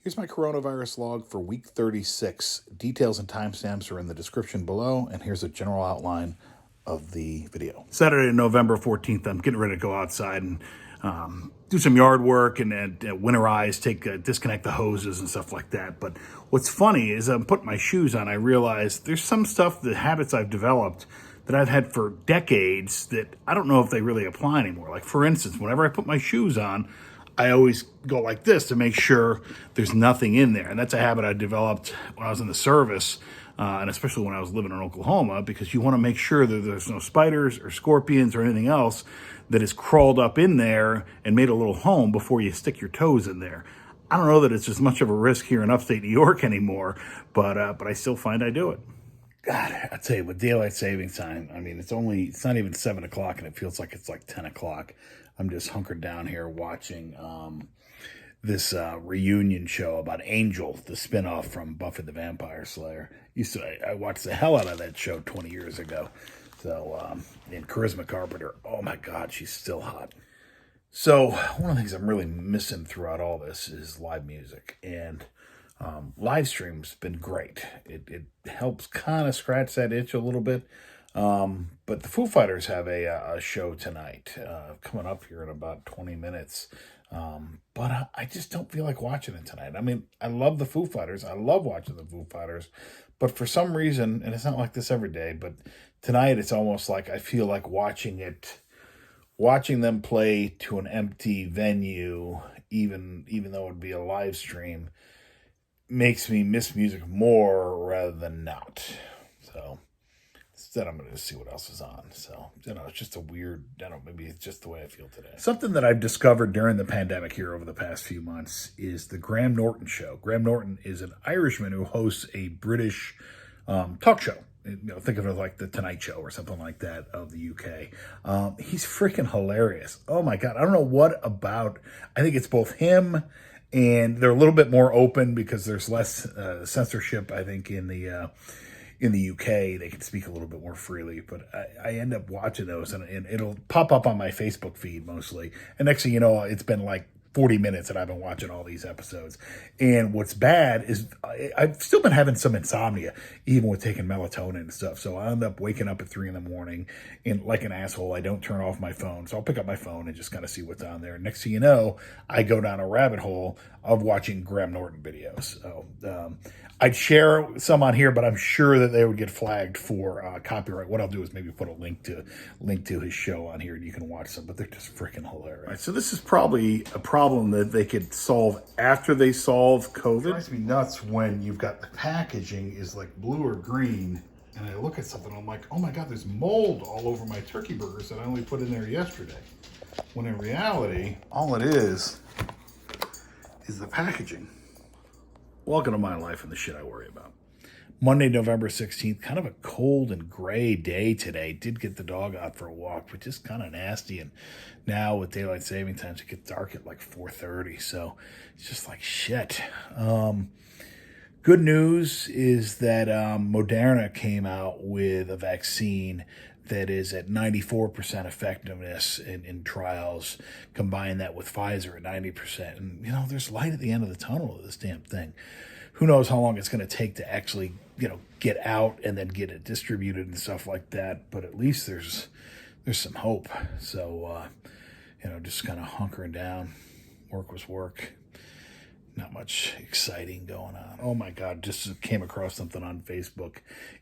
Here's my coronavirus log for week 36. Details and timestamps are in the description below, and here's a general outline of the video. Saturday, November 14th, I'm getting ready to go outside and do some yard work and winterize, disconnect the hoses and stuff like that. But what's funny is I'm putting my shoes on, I realize there's some stuff, the habits I've developed that I've had for decades that I don't know if they really apply anymore. Like, for instance, whenever I put my shoes on, I always go like this to make sure there's nothing in there. And that's a habit I developed when I was in the service, and especially when I was living in Oklahoma, because you want to make sure that there's no spiders or scorpions or anything else that has crawled up in there and made a little home before you stick your toes in there. I don't know that it's as much of a risk here in upstate New York anymore, but I still find I do it. God, I tell you, with daylight savings time, I mean, it's not even 7 o'clock and it feels like it's like 10 o'clock. I'm just hunkered down here watching this reunion show about Angel, the spinoff from Buffy the Vampire Slayer. I watched the hell out of that show 20 years ago. So, and Charisma Carpenter, oh my God, she's still hot. So, one of the things I'm really missing throughout all this is live music. And live stream's been great. It helps kind of scratch that itch a little bit. But the Foo Fighters have a show tonight, coming up here in about 20 minutes. But I just don't feel like watching it tonight. I mean, I love the Foo Fighters. I love watching the Foo Fighters. But for some reason, and it's not like this every day, but tonight it's almost like I feel like watching them play to an empty venue, even though it would be a live stream, makes me miss music more rather than not. So instead, I'm going to see what else is on. So, it's just maybe it's just the way I feel today. Something that I've discovered during the pandemic here over the past few months is the Graham Norton show. Graham Norton is an Irishman who hosts a British talk show. Think of it like the Tonight Show or something like that of the UK. He's freaking hilarious. Oh my God. I don't know what about, I think it's both him and they're a little bit more open because there's less censorship, I think, in the UK. They can speak a little bit more freely, but I end up watching those and it'll pop up on my Facebook feed mostly. And next thing you know, it's been like 40 minutes that I've been watching all these episodes. And what's bad is I've still been having some insomnia, even with taking melatonin and stuff. So I end up waking up at 3 a.m. and like an asshole, I don't turn off my phone. So I'll pick up my phone and just kind of see what's on there. Next thing you know, I go down a rabbit hole of watching Graham Norton videos. So I'd share some on here, but I'm sure that they would get flagged for copyright. What I'll do is maybe put a link to his show on here and you can watch them, but they're just freaking hilarious. All right, so this is probably a problem that they could solve after they solve COVID. It drives me nuts when you've got the packaging is like blue or green, and I look at something, I'm like, oh my God, there's mold all over my turkey burgers that I only put in there yesterday. When in reality, all it is the packaging. Welcome to my life and the shit I worry about. Monday, November 16th, kind of a cold and gray day today. Did get the dog out for a walk, but just kind of nasty. And now with daylight saving times, it gets dark at like 4:30. So it's just like shit. Good news is that Moderna came out with a vaccine that is at 94% effectiveness in trials. Combine that with Pfizer at 90%. And, there's light at the end of the tunnel of this damn thing. Who knows how long it's going to take to actually, get out and then get it distributed and stuff like that. But at least there's some hope. So, just kind of hunkering down. Work was work. Not much exciting going on. Oh my God, just came across something on Facebook.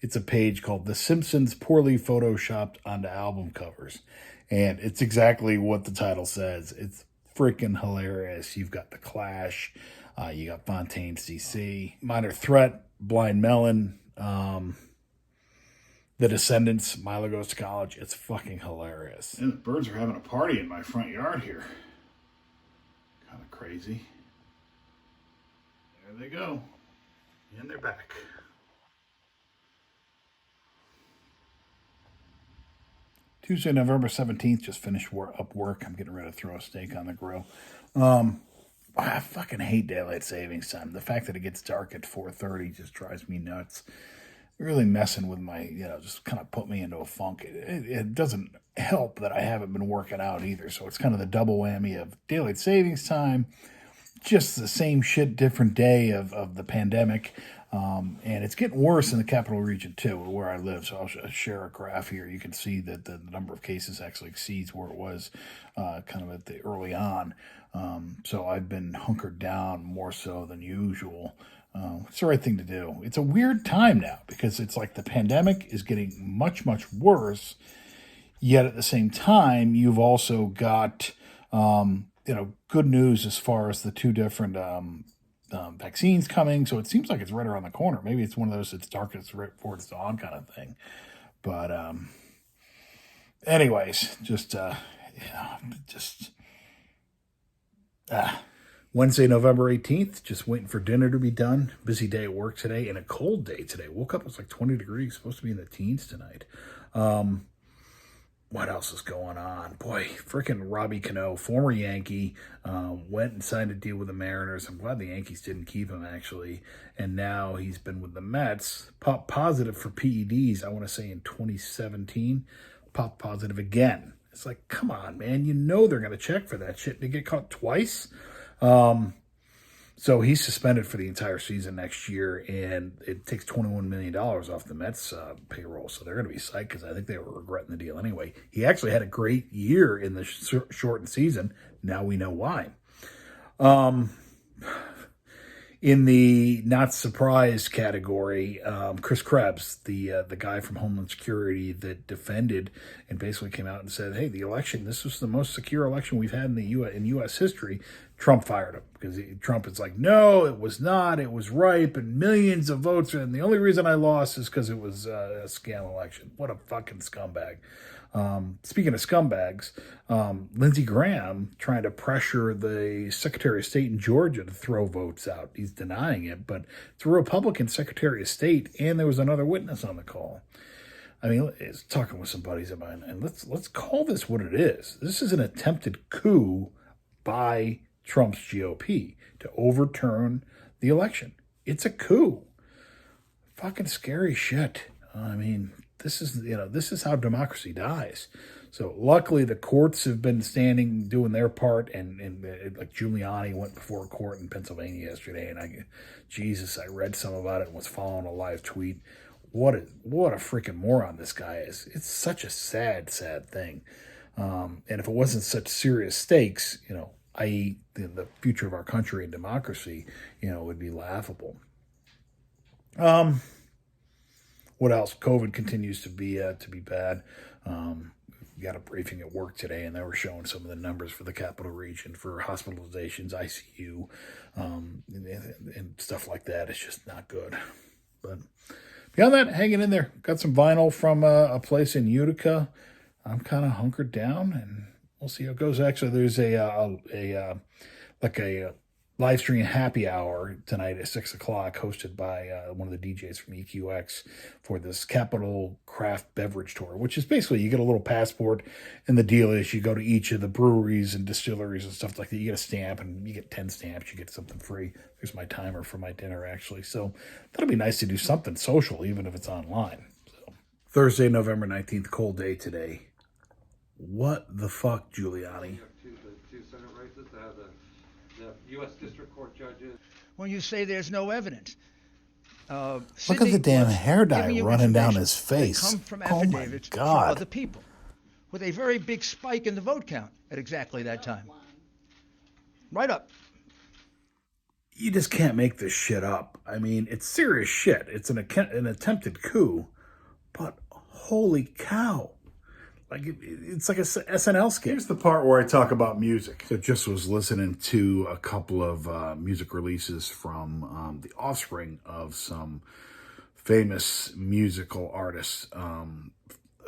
It's a page called The Simpsons Poorly Photoshopped Onto Album Covers. And it's exactly what the title says. It's freaking hilarious. You've got The Clash. You got Fontaine CC. Minor Threat, Blind Melon. The Descendants, Milo Goes to College. It's fucking hilarious. And the birds are having a party in my front yard here. Kind of crazy. There they go. And they're back. Tuesday, November 17th, just finished up work. I'm getting ready to throw a steak on the grill. I fucking hate daylight savings time. The fact that it gets dark at 4:30 just drives me nuts. Really messing with my, just kind of put me into a funk. It doesn't help that I haven't been working out either. So it's kind of the double whammy of daylight savings time, just the same shit, different day of the pandemic. And it's getting worse in the capital region, too, where I live. So I'll share a graph here. You can see that the number of cases actually exceeds where it was kind of at the early on. So I've been hunkered down more so than usual. It's the right thing to do. It's a weird time now because it's like the pandemic is getting much, much worse. Yet at the same time, you've also got, good news as far as the two different vaccines coming. So it seems like it's right around the corner. Maybe it's one of those, it's darkest right before it's dawn kind of thing. But anyways, Wednesday, November 18th, just waiting for dinner to be done. Busy day at work today and a cold day today. Woke up, it was like 20 degrees, supposed to be in the teens tonight. What else is going on? Boy, freaking Robbie Cano, former Yankee, went and signed a deal with the Mariners. I'm glad the Yankees didn't keep him, actually. And now he's been with the Mets. Popped positive for PEDs, I want to say in 2017. Popped positive again. It's like, come on, man. You know they're going to check for that shit. They get caught twice. So he's suspended for the entire season next year, and it takes $21 million off the Mets payroll. So they're going to be psyched because I think they were regretting the deal anyway. He actually had a great year in the shortened season. Now we know why. In the not surprised category, Chris Krebs, the guy from Homeland Security that defended and basically came out and said, hey, the election, this was the most secure election we've had in U.S. history. Trump fired him because Trump is like, no, it was not. It was ripe and millions of votes. And the only reason I lost is because it was a scam election. What a fucking scumbag. Speaking of scumbags, Lindsey Graham trying to pressure the Secretary of State in Georgia to throw votes out. He's denying it, but it's a Republican Secretary of State, and there was another witness on the call. I mean, it's talking with some buddies of mine, and let's call this what it is. This is an attempted coup by Trump's GOP to overturn the election. It's a coup. Fucking scary shit. I mean, this is how democracy dies. So luckily the courts have been doing their part, and like Giuliani went before a court in Pennsylvania yesterday, and I read some about it and was following a live tweet. What a freaking moron this guy is. It's such a sad, sad thing. And if it wasn't such serious stakes, i.e. the future of our country and democracy, would be laughable. What else? COVID continues to be bad. We got a briefing at work today, and they were showing some of the numbers for the capital region for hospitalizations, ICU, and stuff like that. It's just not good. But beyond that, hanging in there. Got some vinyl from a place in Utica. I'm kind of hunkered down, and we'll see how it goes. Actually, there's a live stream happy hour tonight at 6 o'clock, hosted by one of the DJs from EQX for this Capital Craft Beverage Tour, which is basically you get a little passport, and the deal is you go to each of the breweries and distilleries and stuff like that. You get a stamp, and you get 10 stamps. You get something free. There's my timer for my dinner, actually. So that'll be nice to do something social, even if it's online. So Thursday, November 19th, cold day today. What the fuck, Giuliani? Two Senate races to have the U.S. District Court judges. When you say there's no evidence. Look at the damn hair dye running down his face. Come from Oh my affidavits God. from other people, with a very big spike in the vote count at exactly that time. Right up. You just can't make this shit up. I mean, it's serious shit. It's an attempted coup, but holy cow. Like it's like a SNL skit. Here's the part where I talk about music. I just was listening to a couple of music releases from the offspring of some famous musical artists.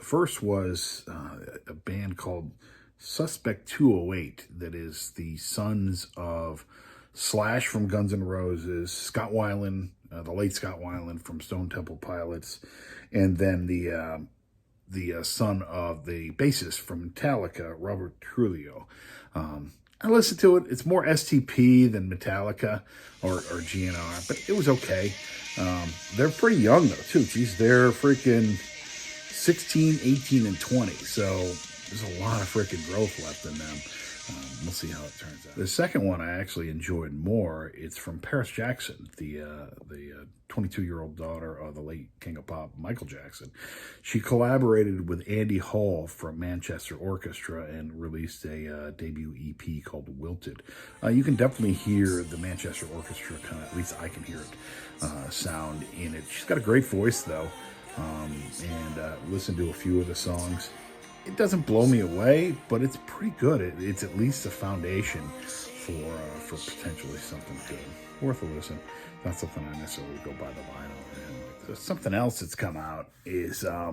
First was a band called Suspect 208 that is the sons of Slash from Guns N' Roses, Scott Weiland, the late Scott Weiland from Stone Temple Pilots, and then the son of the bassist from Metallica, Robert Trujillo. I listened to it. It's more STP than Metallica or GNR, but it was okay. They're pretty young, though, too. Geez, they're freaking 16, 18, and 20, so there's a lot of freaking growth left in them. We'll see how it turns out. The second one I actually enjoyed more. It's from Paris Jackson, the 22-year-old daughter of the late King of Pop, Michael Jackson. She collaborated with Andy Hall from Manchester Orchestra and released a debut EP called Wilted. You can definitely hear the Manchester Orchestra kind of, at least I can hear it, sound in it. She's got a great voice though, and listen to a few of the songs. It doesn't blow me away, but it's pretty good. It's at least a foundation for potentially something good. Worth a listen. Not something I necessarily go buy the vinyl. And something else that's come out is a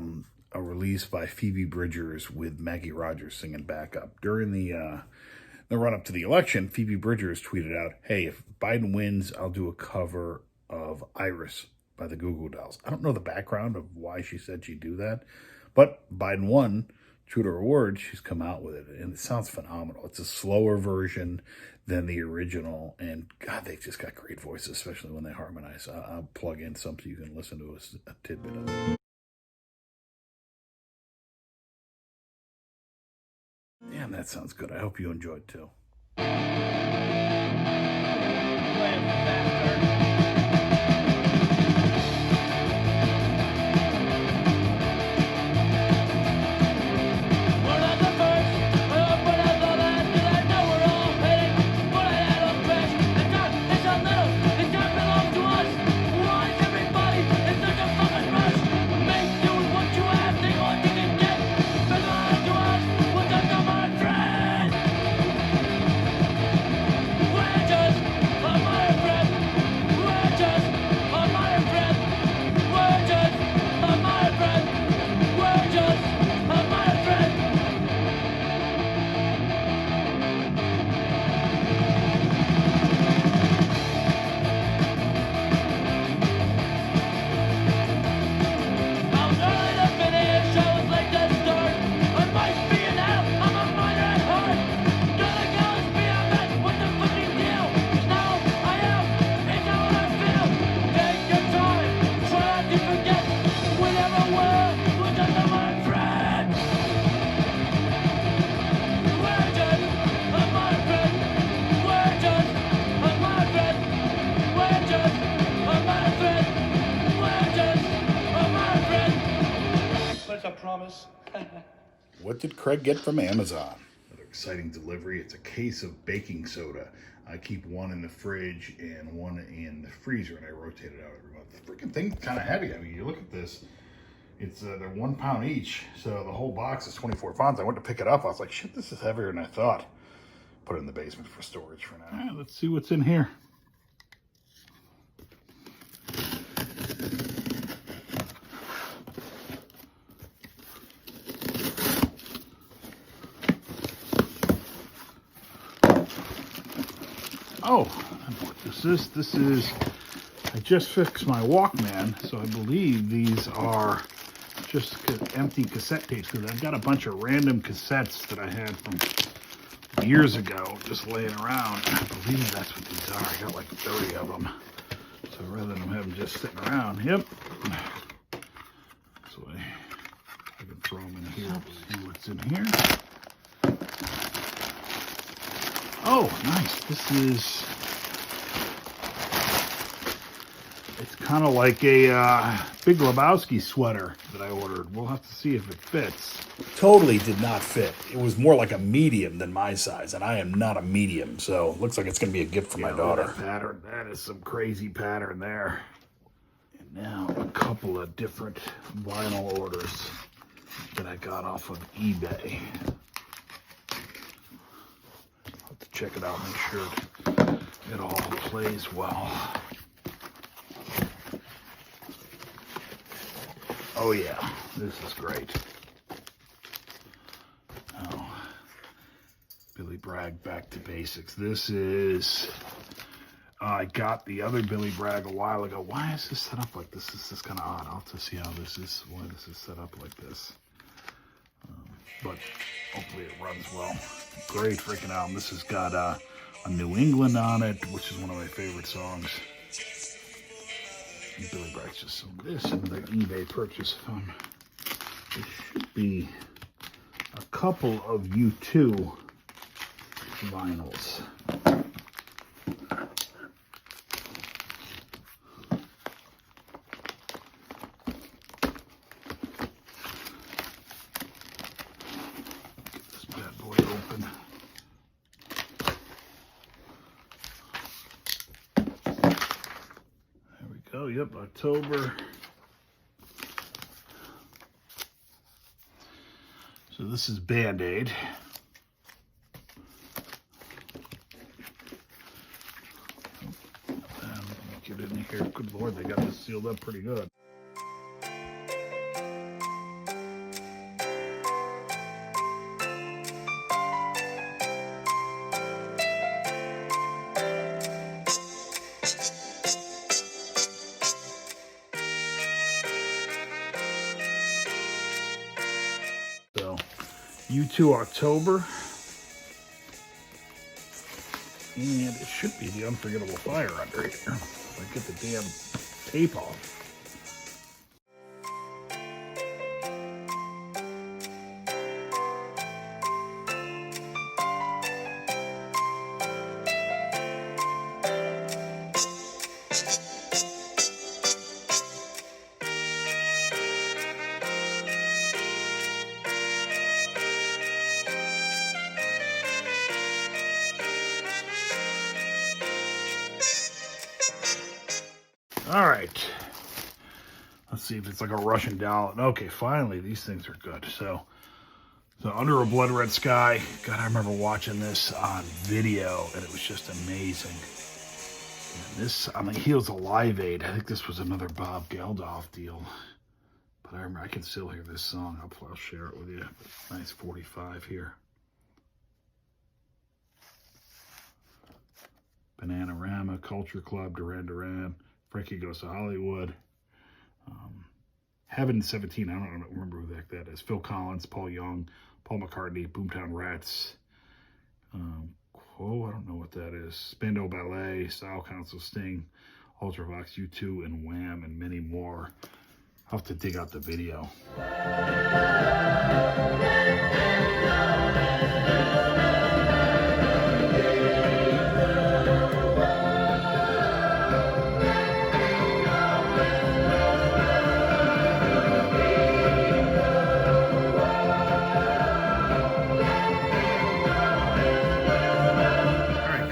release by Phoebe Bridgers with Maggie Rogers singing backup. During the run-up to the election, Phoebe Bridgers tweeted out, "Hey, if Biden wins, I'll do a cover of Iris by the Goo Goo Dolls." I don't know the background of why she said she'd do that, but Biden won. True to her word, she's come out with it, and it sounds phenomenal. It's a slower version than the original, and God, they've just got great voices, especially when they harmonize. I'll plug in some so you can listen to a tidbit of it. Damn, that sounds good. I hope you enjoyed too. What did Craig get from Amazon? Another exciting delivery. It's a case of baking soda. I keep one in the fridge and one in the freezer, and I rotate it out every month. The freaking thing's kind of heavy. I mean, you look at this. It's they're 1 pound each, so the whole box is 24 pounds. I went to pick it up. I was like, shit, this is heavier than I thought. Put it in the basement for storage for now. Right, let's see what's in here. Oh, I know what this is. This is, I just fixed my Walkman, so I believe these are just empty cassette tapes, because I've got a bunch of random cassettes that I had from years ago just laying around. I believe that's what these are. I got like 30 of them. So rather than have them just sitting around, yep. This way I can throw them in here, see what's in here. Oh, nice. This is, it's kind of like a Big Lebowski sweater that I ordered. We'll have to see if it fits. Totally did not fit. It was more like a medium than my size, and I am not a medium, so looks like it's going to be a gift for my daughter. That pattern, that is some crazy pattern there. And now a couple of different vinyl orders that I got off of eBay. Check it out, make sure it all plays well. Oh yeah, this is great. Oh, Billy Bragg, Back to Basics. This is, I got the other Billy Bragg a while ago. Why is this set up like this? This is kind of odd. I'll have to see how this is, why this is set up like this. But hopefully it runs well. Great freaking album. This has got a New England on it, which is one of my favorite songs. And Billy Bragg's just sold this in the eBay purchase. There should be a couple of U2 vinyls. Get this bad boy open. There we go. Yep, October. So this is Band-Aid. Get in here. Good Lord, they got this sealed up pretty good. So, U2 October. And it should be the Unforgettable Fire under here. If I get the damn tape off. All right. Let's see if it's like a Russian doll. Okay, finally, these things are good. So Under a Blood Red Sky. God, I remember watching this on video, and it was just amazing. And this, on the heels of Live Aid, I think this was another Bob Geldof deal. But I remember, I can still hear this song. I'll share it with you. Nice 45 here. Bananarama, Culture Club, Duran Duran, Frankie Goes to Hollywood, Heaven 17, I don't remember who the heck that is, Phil Collins, Paul Young, Paul McCartney, Boomtown Rats, I don't know what that is, Spandau Ballet, Style Council, Sting, Ultravox, U2, and Wham, and many more. I'll have to dig out the video.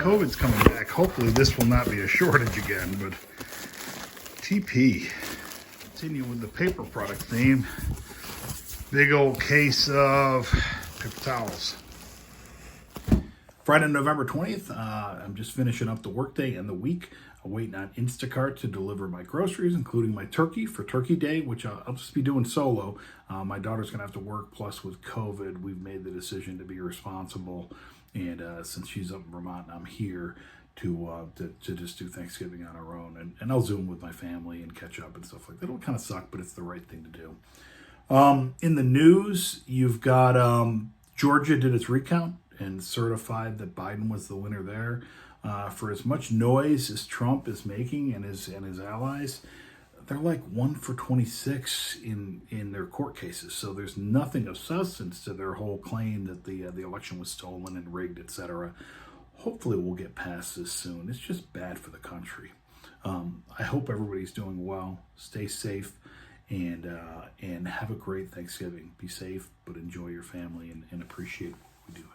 COVID's coming back. Hopefully this will not be a shortage again, but TP. Continue with the paper product theme. Big old case of paper towels. Friday, November 20th. I'm just finishing up the workday and the week. I'm waiting on Instacart to deliver my groceries, including my turkey for Turkey Day, which I'll just be doing solo. My daughter's going to have to work, plus with COVID, we've made the decision to be responsible. And since she's up in Vermont and I'm here, to just do Thanksgiving on our own. And I'll Zoom with my family and catch up and stuff like that. It'll kind of suck, but it's the right thing to do. In the news, you've got Georgia did its recount and certified that Biden was the winner there. For as much noise as Trump is making and his allies, they're like 1 for 26 in their court cases. So there's nothing of substance to their whole claim that the election was stolen and rigged, etc. Hopefully we'll get past this soon. It's just bad for the country. I hope everybody's doing well. Stay safe and have a great Thanksgiving. Be safe, but enjoy your family and appreciate what we do.